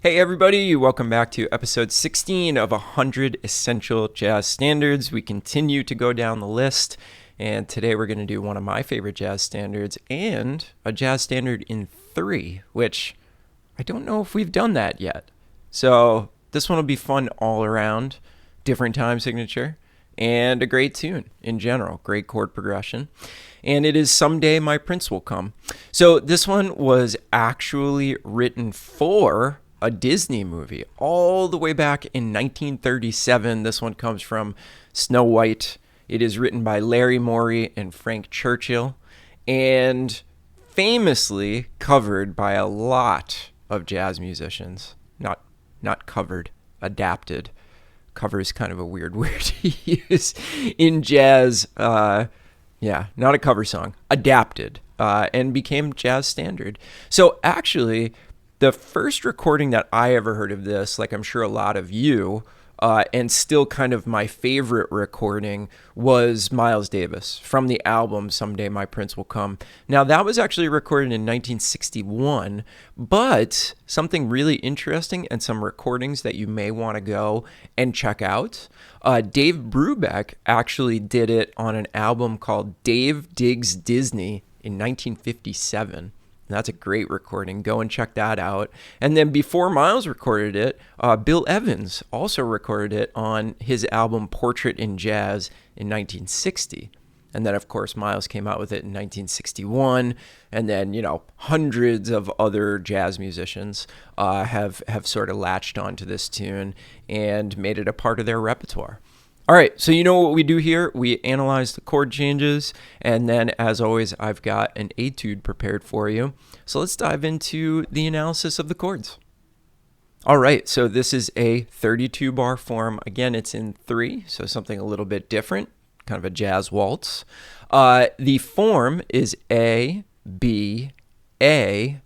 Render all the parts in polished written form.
Hey everybody, welcome back to episode 16 of 100 Essential Jazz Standards. We continue to go down the list, and today we're going to do one of my favorite jazz standards and a jazz standard in 3, which I don't know if we've done that yet. So this one will be fun all around, different time signature, and a great tune in general, great chord progression. And it is Someday My Prince Will Come. So this one was actually written for a Disney movie all the way back in 1937. This one comes from Snow White. It is written by Larry Morey and Frank Churchill and famously covered by a lot of jazz musicians. Not covered, adapted. Cover is kind of a weird word to use in jazz. Not a cover song. Adapted and became jazz standard. So actually, the first recording that I ever heard of this, like I'm sure a lot of you, and still kind of my favorite recording, was Miles Davis from the album Someday My Prince Will Come. Now, that was actually recorded in 1961, but something really interesting and some recordings that you may want to go and check out. Dave Brubeck actually did it on an album called Dave Digs Disney in 1957. That's a great recording. Go and check that out. And then before Miles recorded it, Bill Evans also recorded it on his album Portrait in Jazz in 1960. And then, of course, Miles came out with it in 1961. And then, hundreds of other jazz musicians have sort of latched onto this tune and made it a part of their repertoire. All right, so you know what we do here? We analyze the chord changes, and then, as always, I've got an etude prepared for you. So let's dive into the analysis of the chords. All right, so this is a 32-bar form. Again, it's in 3, so something a little bit different, kind of a jazz waltz. The form is A, B, A,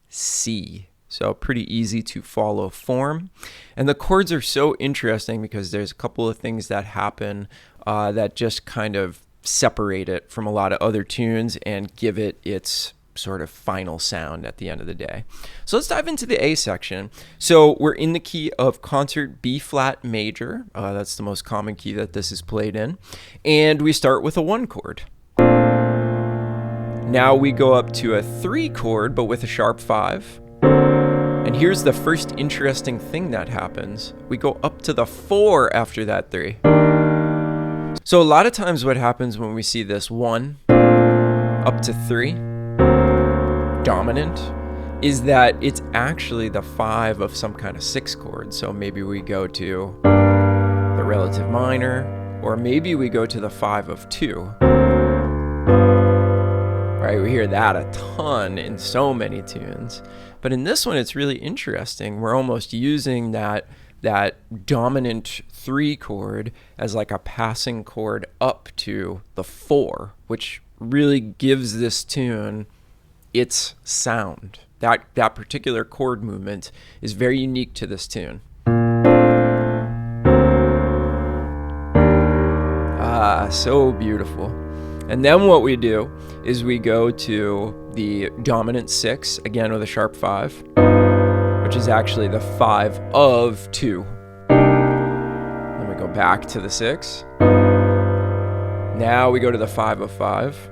C. So pretty easy to follow form. And the chords are so interesting because there's a couple of things that happen that just kind of separate it from a lot of other tunes and give it its sort of final sound at the end of the day. So let's dive into the A section. So we're in the key of concert B flat major. That's the most common key that this is played in. And we start with a 1 chord. Now we go up to a 3 chord, but with a sharp 5. And here's the first interesting thing that happens. We go up to the 4 after that 3. So a lot of times what happens when we see this 1 up to 3 dominant is that it's actually the 5 of some kind of 6 chord. So maybe we go to the relative minor, or maybe we go to the 5 of 2. Right, we hear that a ton in so many tunes. But in this one, it's really interesting. We're almost using that dominant 3 chord as like a passing chord up to the 4, which really gives this tune its sound. That particular chord movement is very unique to this tune. So beautiful. And then what we do is we go to the dominant 6, again with a sharp 5, which is actually the 5 of 2. Then we go back to the 6. Now we go to the 5 of 5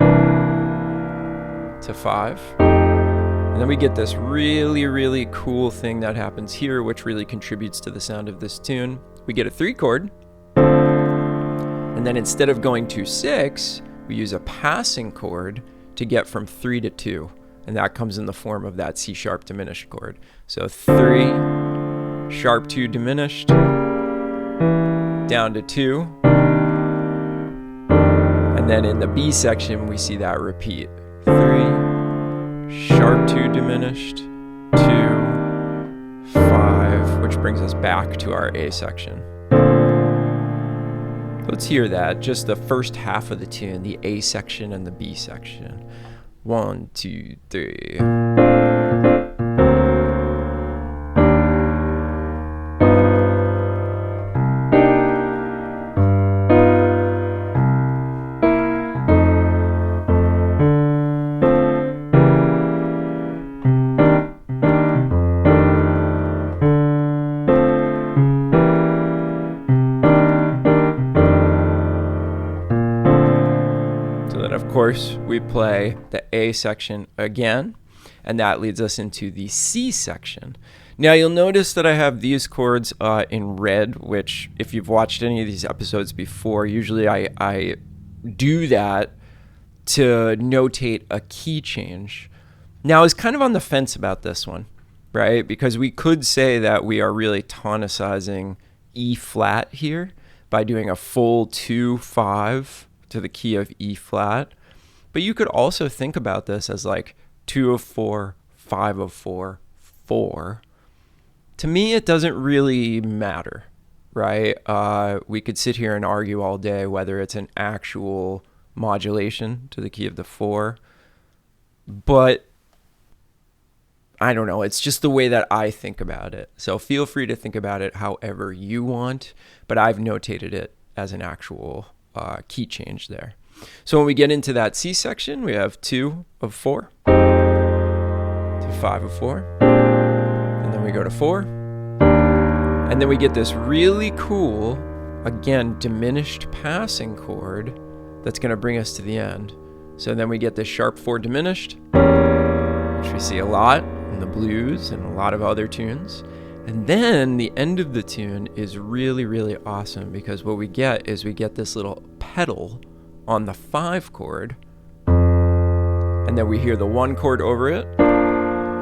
to 5. And then we get this really, really cool thing that happens here, which really contributes to the sound of this tune. We get a 3 chord. And then instead of going to 6, we use a passing chord to get from 3 to 2. And that comes in the form of that C sharp diminished chord. So 3, sharp 2 diminished, down to 2. And then in the B section, we see that repeat. 3, sharp 2 diminished, 2, 5, which brings us back to our A section. Let's hear that, just the first half of the tune, the A section and the B section. 1, 2, 3. course, we play the A section again, and that leads us into the C section. Now, you'll notice that I have these chords in red, which if you've watched any of these episodes before, usually I do that to notate a key change. Now, I was kind of on the fence about this one, right? Because we could say that we are really tonicizing E flat here by doing a full 2-5 to the key of E flat. But you could also think about this as like 2 of 4, 5 of 4, 4. To me, it doesn't really matter, right? We could sit here and argue all day whether it's an actual modulation to the key of the 4. But I don't know. It's just the way that I think about it. So feel free to think about it however you want, but I've notated it as an actual key change there. So when we get into that C section, we have 2 of 4 to 5 of 4, and then we go to 4, and then we get this really cool, again, diminished passing chord that's going to bring us to the end. So then we get this sharp 4 diminished, which we see a lot in the blues and a lot of other tunes. And then the end of the tune is really, really awesome, because what we get is we get this little pedal on the 5 chord, and then we hear the 1 chord over it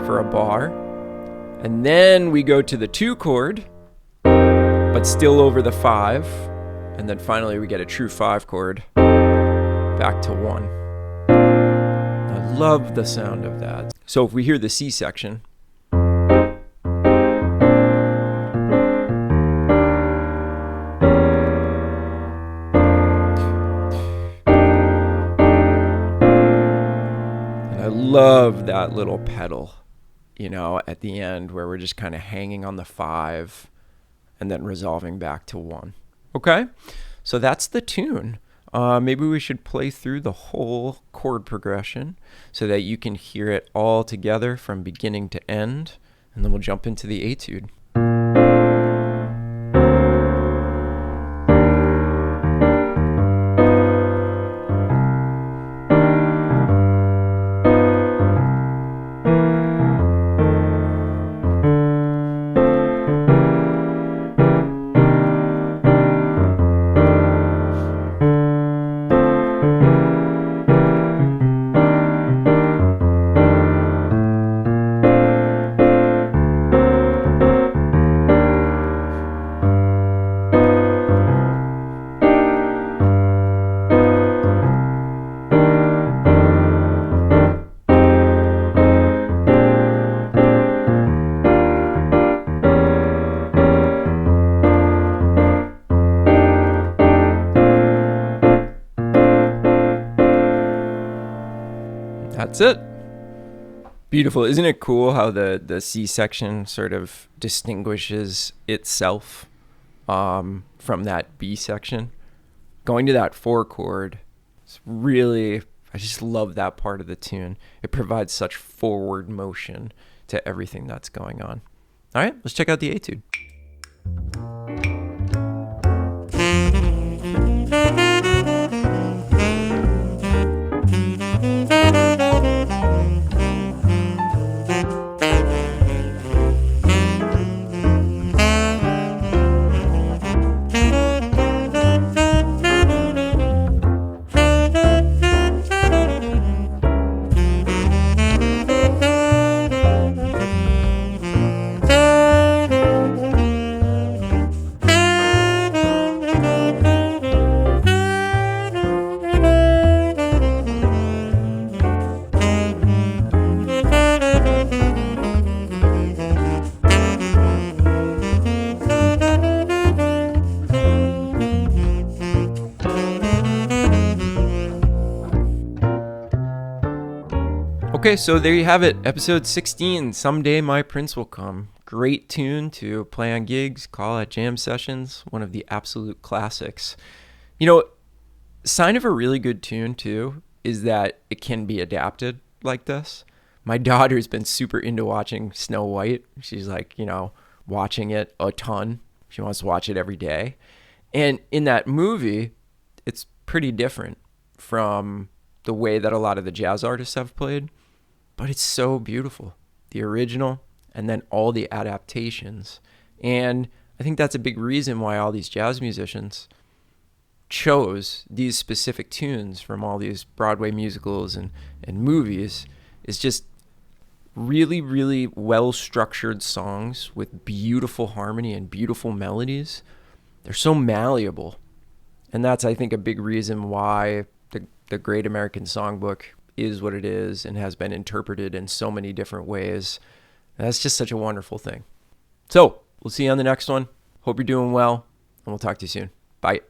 for a bar, and then we go to the 2 chord, but still over the 5, and then finally we get a true 5 chord back to 1. I love the sound of that. So if we hear the C section, love that little pedal, at the end where we're just kind of hanging on the 5 and then resolving back to 1. Okay, so that's the tune. Maybe we should play through the whole chord progression so that you can hear it all together from beginning to end, and then we'll jump into the etude. That's it. Beautiful. Isn't it cool how the C section sort of distinguishes itself from that B section? Going to that 4 chord, it's really, I just love that part of the tune. It provides such forward motion to everything that's going on. All right, let's check out the etude. Okay, so there you have it, episode 16, Someday My Prince Will Come. Great tune to play on gigs, call at jam sessions, one of the absolute classics. Sign of a really good tune, too, is that it can be adapted like this. My daughter's been super into watching Snow White. She's watching it a ton. She wants to watch it every day. And in that movie, it's pretty different from the way that a lot of the jazz artists have played, but it's so beautiful. The original and then all the adaptations. And I think that's a big reason why all these jazz musicians chose these specific tunes from all these Broadway musicals and movies. Is just really, really well-structured songs with beautiful harmony and beautiful melodies. They're so malleable. And that's, I think, a big reason why the Great American Songbook is what it is and has been interpreted in so many different ways. And that's just such a wonderful thing. So, we'll see you on the next one. Hope you're doing well, and we'll talk to you soon. Bye.